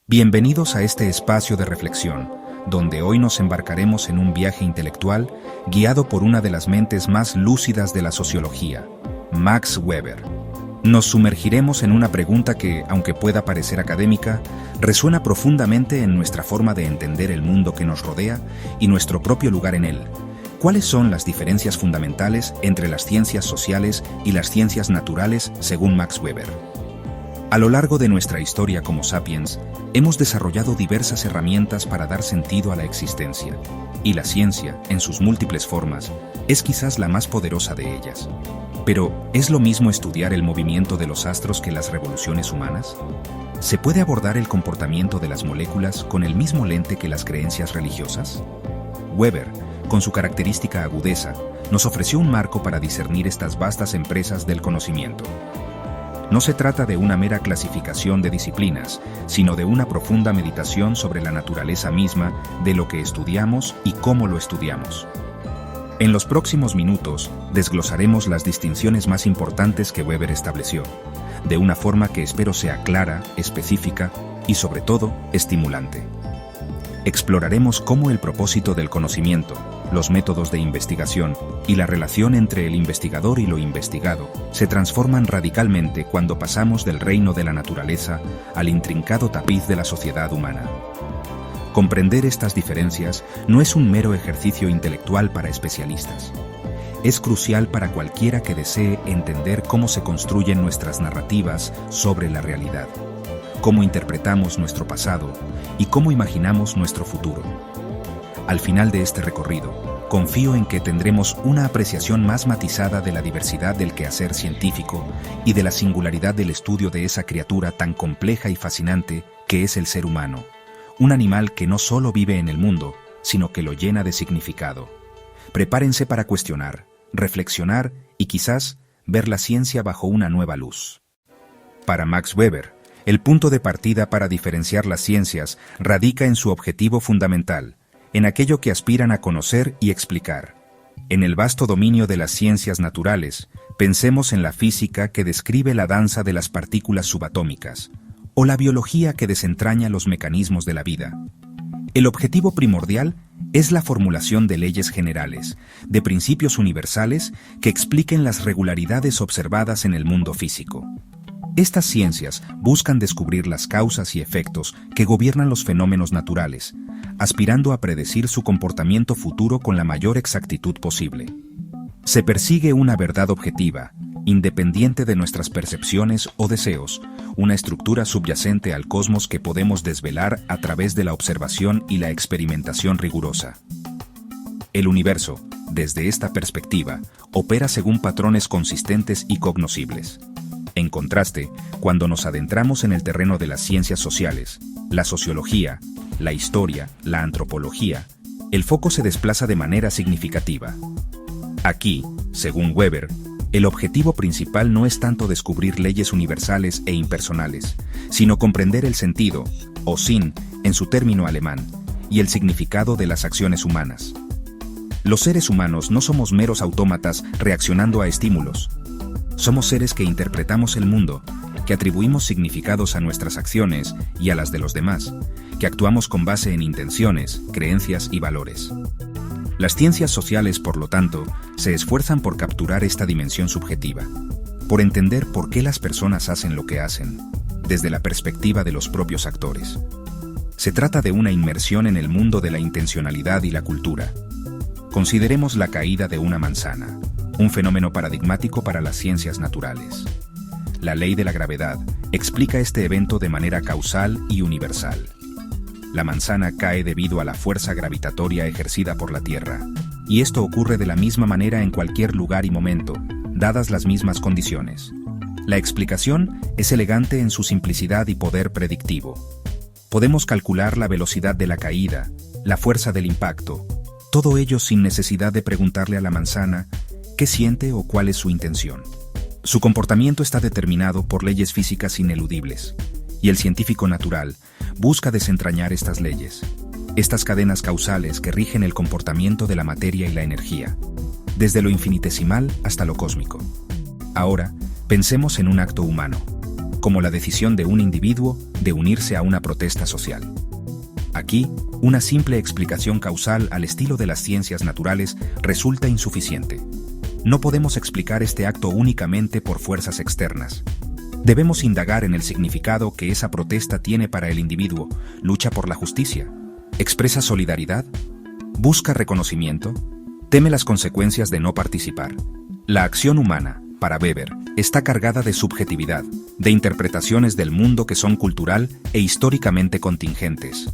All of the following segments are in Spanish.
Bienvenidos a este espacio de reflexión, donde hoy nos embarcaremos en un viaje intelectual guiado por una de las mentes más lúcidas de la sociología, Max Weber. Nos sumergiremos en una pregunta que, aunque pueda parecer académica, resuena profundamente en nuestra forma de entender el mundo que nos rodea y nuestro propio lugar en él. ¿Cuáles son las diferencias fundamentales entre las ciencias sociales y las ciencias naturales según Max Weber? A lo largo de nuestra historia como sapiens, hemos desarrollado diversas herramientas para dar sentido a la existencia, y la ciencia, en sus múltiples formas, es quizás la más poderosa de ellas. Pero, ¿es lo mismo estudiar el movimiento de los astros que las revoluciones humanas? ¿Se puede abordar el comportamiento de las moléculas con el mismo lente que las creencias religiosas? Weber, con su característica agudeza, nos ofreció un marco para discernir estas vastas empresas del conocimiento. No se trata de una mera clasificación de disciplinas, sino de una profunda meditación sobre la naturaleza misma de lo que estudiamos y cómo lo estudiamos. En los próximos minutos, desglosaremos las distinciones más importantes que Weber estableció, de una forma que espero sea clara, específica y, sobre todo, estimulante. Exploraremos cómo el propósito del conocimiento, los métodos de investigación y la relación entre el investigador y lo investigado se transforman radicalmente cuando pasamos del reino de la naturaleza al intrincado tapiz de la sociedad humana. Comprender estas diferencias no es un mero ejercicio intelectual para especialistas. Es crucial para cualquiera que desee entender cómo se construyen nuestras narrativas sobre la realidad, cómo interpretamos nuestro pasado y cómo imaginamos nuestro futuro. Al final de este recorrido, confío en que tendremos una apreciación más matizada de la diversidad del quehacer científico y de la singularidad del estudio de esa criatura tan compleja y fascinante que es el ser humano, un animal que no solo vive en el mundo, sino que lo llena de significado. Prepárense para cuestionar, reflexionar y quizás ver la ciencia bajo una nueva luz. Para Max Weber, el punto de partida para diferenciar las ciencias radica en su objetivo fundamental, en aquello que aspiran a conocer y explicar. En el vasto dominio de las ciencias naturales, pensemos en la física que describe la danza de las partículas subatómicas, o la biología que desentraña los mecanismos de la vida. El objetivo primordial es la formulación de leyes generales, de principios universales que expliquen las regularidades observadas en el mundo físico. Estas ciencias buscan descubrir las causas y efectos que gobiernan los fenómenos naturales, aspirando a predecir su comportamiento futuro con la mayor exactitud posible. Se persigue una verdad objetiva, independiente de nuestras percepciones o deseos, una estructura subyacente al cosmos que podemos desvelar a través de la observación y la experimentación rigurosa. El universo, desde esta perspectiva, opera según patrones consistentes y cognoscibles. En contraste, cuando nos adentramos en el terreno de las ciencias sociales, la sociología, la historia, la antropología, el foco se desplaza de manera significativa. Aquí, según Weber, el objetivo principal no es tanto descubrir leyes universales e impersonales, sino comprender el sentido, o Sinn, en su término alemán, y el significado de las acciones humanas. Los seres humanos no somos meros autómatas reaccionando a estímulos. Somos seres que interpretamos el mundo, que atribuimos significados a nuestras acciones y a las de los demás, que actuamos con base en intenciones, creencias y valores. Las ciencias sociales, por lo tanto, se esfuerzan por capturar esta dimensión subjetiva, por entender por qué las personas hacen lo que hacen, desde la perspectiva de los propios actores. Se trata de una inmersión en el mundo de la intencionalidad y la cultura. Consideremos la caída de una manzana, un fenómeno paradigmático para las ciencias naturales. La ley de la gravedad explica este evento de manera causal y universal. La manzana cae debido a la fuerza gravitatoria ejercida por la Tierra, y esto ocurre de la misma manera en cualquier lugar y momento, dadas las mismas condiciones. La explicación es elegante en su simplicidad y poder predictivo. Podemos calcular la velocidad de la caída, la fuerza del impacto, todo ello sin necesidad de preguntarle a la manzana qué siente o cuál es su intención. Su comportamiento está determinado por leyes físicas ineludibles, y el científico natural busca desentrañar estas leyes, estas cadenas causales que rigen el comportamiento de la materia y la energía, desde lo infinitesimal hasta lo cósmico. Ahora, pensemos en un acto humano. como la decisión de un individuo de unirse a una protesta social. Aquí, una simple explicación causal al estilo de las ciencias naturales resulta insuficiente. No podemos explicar este acto únicamente por fuerzas externas. Debemos indagar en el significado que esa protesta tiene para el individuo. ¿Lucha por la justicia? ¿Expresa solidaridad? ¿Busca reconocimiento? ¿Teme las consecuencias de no participar? La acción humana, para Weber, está cargada de subjetividad, de interpretaciones del mundo que son cultural e históricamente contingentes.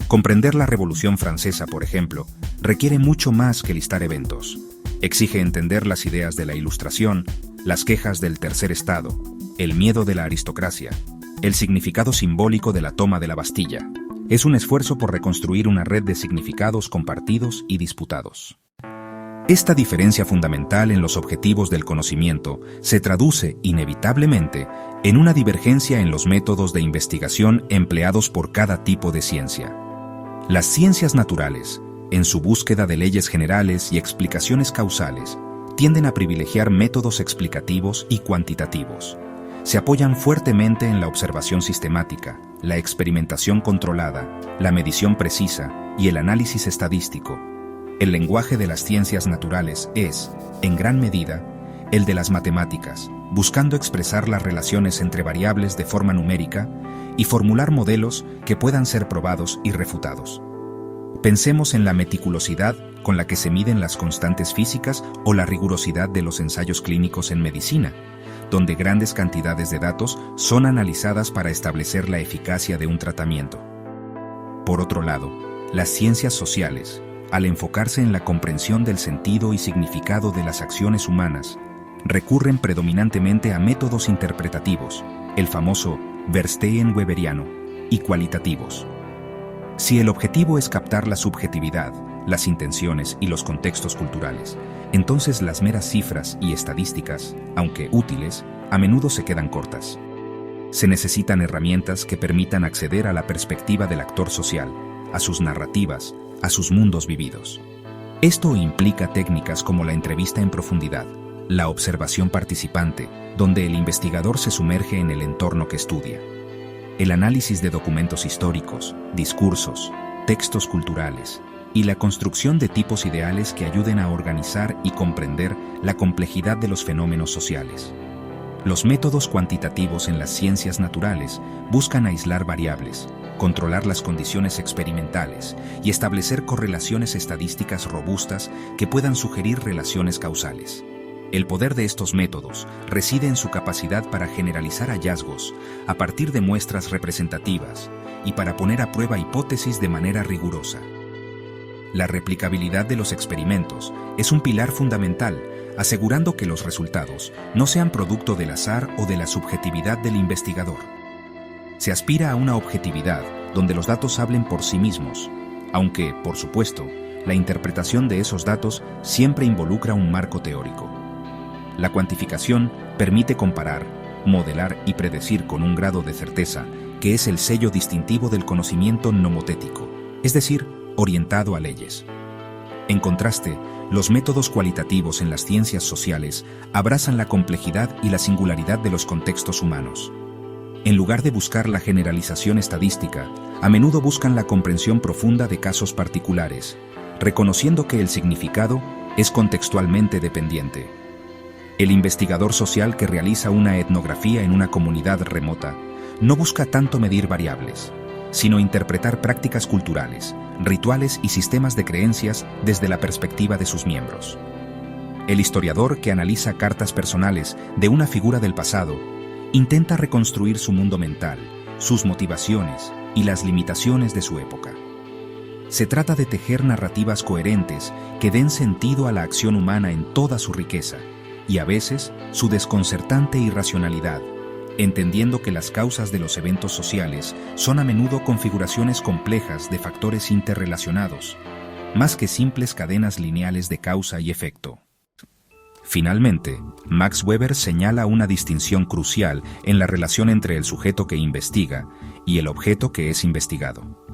Comprender la Revolución Francesa, por ejemplo, requiere mucho más que listar eventos. Exige entender las ideas de la Ilustración, las quejas del Tercer Estado, el miedo de la aristocracia, el significado simbólico de la toma de la Bastilla. Es un esfuerzo por reconstruir una red de significados compartidos y disputados. Esta diferencia fundamental en los objetivos del conocimiento se traduce, inevitablemente, en una divergencia en los métodos de investigación empleados por cada tipo de ciencia. Las ciencias naturales, en su búsqueda de leyes generales y explicaciones causales, tienden a privilegiar métodos explicativos y cuantitativos. Se apoyan fuertemente en la observación sistemática, la experimentación controlada, la medición precisa y el análisis estadístico. El lenguaje de las ciencias naturales es, en gran medida, el de las matemáticas, buscando expresar las relaciones entre variables de forma numérica y formular modelos que puedan ser probados y refutados. Pensemos en la meticulosidad con la que se miden las constantes físicas o la rigurosidad de los ensayos clínicos en medicina, donde grandes cantidades de datos son analizadas para establecer la eficacia de un tratamiento. Por otro lado, las ciencias sociales, al enfocarse en la comprensión del sentido y significado de las acciones humanas, recurren predominantemente a métodos interpretativos, el famoso Verstehen weberiano, y cualitativos. Si el objetivo es captar la subjetividad, las intenciones y los contextos culturales, entonces las meras cifras y estadísticas, aunque útiles, a menudo se quedan cortas. Se necesitan herramientas que permitan acceder a la perspectiva del actor social, a sus narrativas, a sus mundos vividos. Esto implica técnicas como la entrevista en profundidad, la observación participante, donde el investigador se sumerge en el entorno que estudia, el análisis de documentos históricos, discursos, textos culturales, y la construcción de tipos ideales que ayuden a organizar y comprender la complejidad de los fenómenos sociales. Los métodos cuantitativos en las ciencias naturales buscan aislar variables, controlar las condiciones experimentales y establecer correlaciones estadísticas robustas que puedan sugerir relaciones causales. El poder de estos métodos reside en su capacidad para generalizar hallazgos a partir de muestras representativas y para poner a prueba hipótesis de manera rigurosa. La replicabilidad de los experimentos es un pilar fundamental, asegurando que los resultados no sean producto del azar o de la subjetividad del investigador. Se aspira a una objetividad donde los datos hablen por sí mismos, aunque, por supuesto, la interpretación de esos datos siempre involucra un marco teórico. La cuantificación permite comparar, modelar y predecir con un grado de certeza que es el sello distintivo del conocimiento nomotético, es decir, orientado a leyes. En contraste, los métodos cualitativos en las ciencias sociales abrazan la complejidad y la singularidad de los contextos humanos. En lugar de buscar la generalización estadística, a menudo buscan la comprensión profunda de casos particulares, reconociendo que el significado es contextualmente dependiente. El investigador social que realiza una etnografía en una comunidad remota no busca tanto medir variables, sino interpretar prácticas culturales, rituales y sistemas de creencias desde la perspectiva de sus miembros. El historiador que analiza cartas personales de una figura del pasado intenta reconstruir su mundo mental, sus motivaciones y las limitaciones de su época. Se trata de tejer narrativas coherentes que den sentido a la acción humana en toda su riqueza y a veces su desconcertante irracionalidad, entendiendo que las causas de los eventos sociales son a menudo configuraciones complejas de factores interrelacionados, más que simples cadenas lineales de causa y efecto. Finalmente, Max Weber señala una distinción crucial en la relación entre el sujeto que investiga y el objeto que es investigado.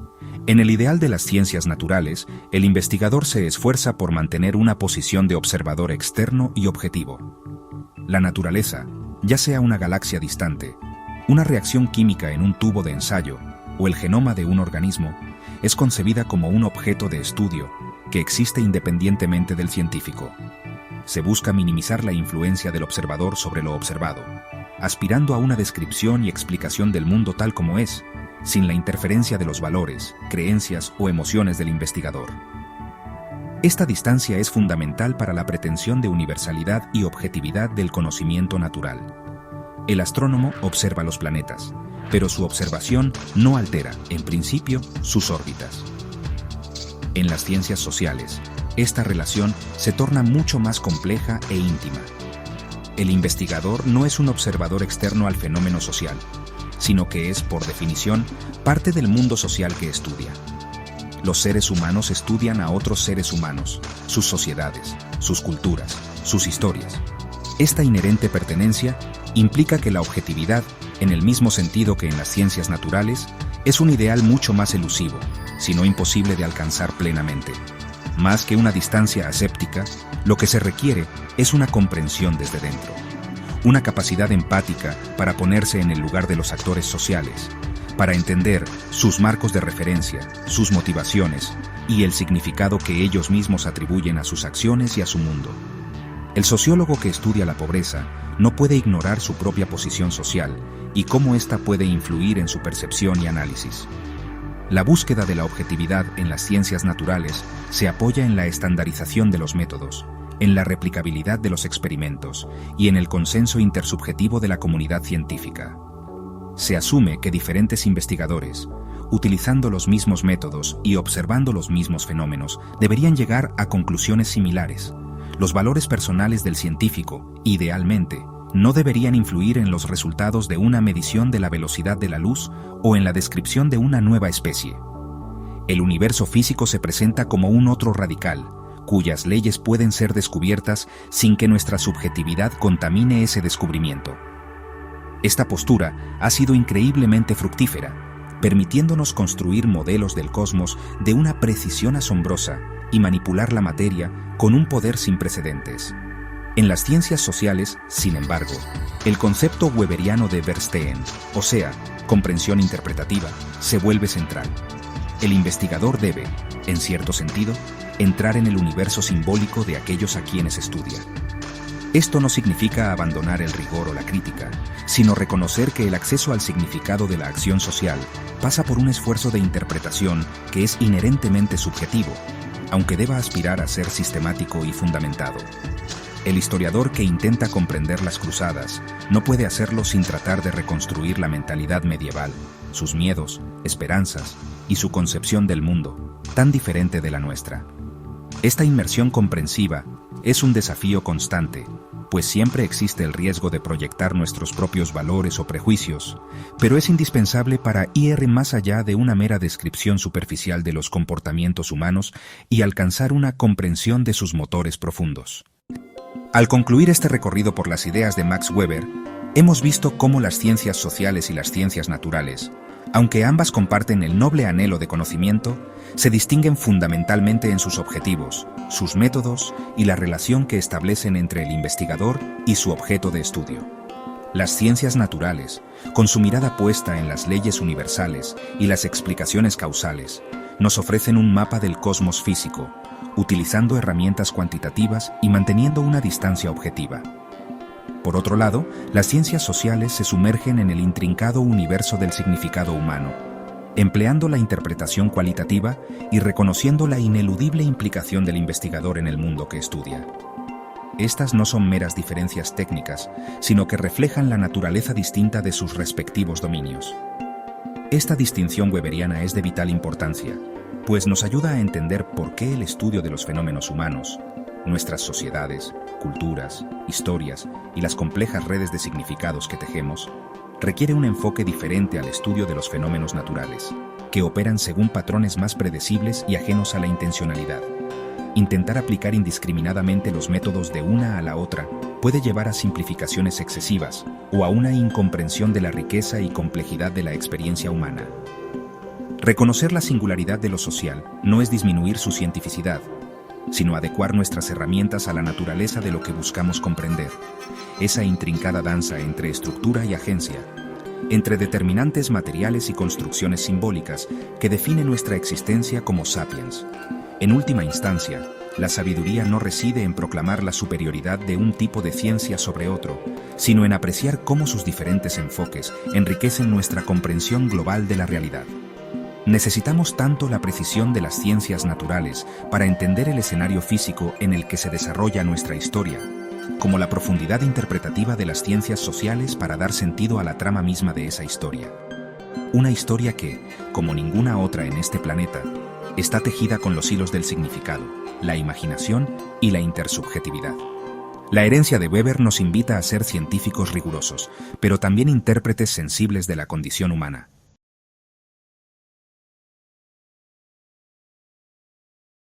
En el ideal de las ciencias naturales, el investigador se esfuerza por mantener una posición de observador externo y objetivo. La naturaleza, ya sea una galaxia distante, Una reacción química en un tubo de ensayo, o el genoma de un organismo, es concebida como un objeto de estudio que existe independientemente del científico. Se busca minimizar la influencia del observador sobre lo observado, aspirando a una descripción y explicación del mundo tal como es, sin la interferencia de los valores, creencias o emociones del investigador. Esta distancia es fundamental para la pretensión de universalidad y objetividad del conocimiento natural. El astrónomo observa los planetas, pero su observación no altera, en principio, sus órbitas. En las ciencias sociales, esta relación se torna mucho más compleja e íntima. El investigador no es un observador externo al fenómeno social, sino que es, por definición, parte del mundo social que estudia. Los seres humanos estudian a otros seres humanos, sus sociedades, sus culturas, sus historias. Esta inherente pertenencia implica que la objetividad, en el mismo sentido que en las ciencias naturales, es un ideal mucho más elusivo, si no imposible de alcanzar plenamente. Más que una distancia aséptica, lo que se requiere es una comprensión desde dentro, una capacidad empática para ponerse en el lugar de los actores sociales, para entender sus marcos de referencia, sus motivaciones y el significado que ellos mismos atribuyen a sus acciones y a su mundo. El sociólogo que estudia la pobreza no puede ignorar su propia posición social y cómo ésta puede influir en su percepción y análisis. La búsqueda de la objetividad en las ciencias naturales se apoya en la estandarización de los métodos, en la replicabilidad de los experimentos y en el consenso intersubjetivo de la comunidad científica. Se asume que diferentes investigadores, utilizando los mismos métodos y observando los mismos fenómenos, deberían llegar a conclusiones similares. Los valores personales del científico, idealmente, no deberían influir en los resultados de una medición de la velocidad de la luz o en la descripción de una nueva especie. El universo físico se presenta como un otro radical, cuyas leyes pueden ser descubiertas sin que nuestra subjetividad contamine ese descubrimiento. Esta postura ha sido increíblemente fructífera, permitiéndonos construir modelos del cosmos de una precisión asombrosa y manipular la materia con un poder sin precedentes. En las ciencias sociales, sin embargo, el concepto weberiano de Verstehen, o sea, comprensión interpretativa, se vuelve central. El investigador debe, en cierto sentido, entrar en el universo simbólico de aquellos a quienes estudia. Esto no significa abandonar el rigor o la crítica, sino reconocer que el acceso al significado de la acción social pasa por un esfuerzo de interpretación que es inherentemente subjetivo, aunque deba aspirar a ser sistemático y fundamentado. El historiador que intenta comprender las cruzadas no puede hacerlo sin tratar de reconstruir la mentalidad medieval, sus miedos, esperanzas y su concepción del mundo, tan diferente de la nuestra. Esta inmersión comprensiva es un desafío constante, pues siempre existe el riesgo de proyectar nuestros propios valores o prejuicios, pero es indispensable para ir más allá de una mera descripción superficial de los comportamientos humanos y alcanzar una comprensión de sus motores profundos. Al concluir este recorrido por las ideas de Max Weber, hemos visto cómo las ciencias sociales y las ciencias naturales, aunque ambas comparten el noble anhelo de conocimiento, se distinguen fundamentalmente en sus objetivos, sus métodos y la relación que establecen entre el investigador y su objeto de estudio. Las ciencias naturales, con su mirada puesta en las leyes universales y las explicaciones causales, nos ofrecen un mapa del cosmos físico, utilizando herramientas cuantitativas y manteniendo una distancia objetiva. Por otro lado, las ciencias sociales se sumergen en el intrincado universo del significado humano, empleando la interpretación cualitativa y reconociendo la ineludible implicación del investigador en el mundo que estudia. Estas no son meras diferencias técnicas, sino que reflejan la naturaleza distinta de sus respectivos dominios. Esta distinción weberiana es de vital importancia, pues nos ayuda a entender por qué el estudio de los fenómenos humanos, nuestras sociedades, culturas, historias y las complejas redes de significados que tejemos, requiere un enfoque diferente al estudio de los fenómenos naturales, que operan según patrones más predecibles y ajenos a la intencionalidad. Intentar aplicar indiscriminadamente los métodos de una a la otra puede llevar a simplificaciones excesivas o a una incomprensión de la riqueza y complejidad de la experiencia humana. Reconocer la singularidad de lo social no es disminuir su cientificidad, sino adecuar nuestras herramientas a la naturaleza de lo que buscamos comprender, esa intrincada danza entre estructura y agencia, entre determinantes materiales y construcciones simbólicas que definen nuestra existencia como sapiens. En última instancia, la sabiduría no reside en proclamar la superioridad de un tipo de ciencia sobre otro, sino en apreciar cómo sus diferentes enfoques enriquecen nuestra comprensión global de la realidad. Necesitamos tanto la precisión de las ciencias naturales para entender el escenario físico en el que se desarrolla nuestra historia, como la profundidad interpretativa de las ciencias sociales para dar sentido a la trama misma de esa historia. Una historia que, como ninguna otra en este planeta, está tejida con los hilos del significado, la imaginación y la intersubjetividad. La herencia de Weber nos invita a ser científicos rigurosos, pero también intérpretes sensibles de la condición humana.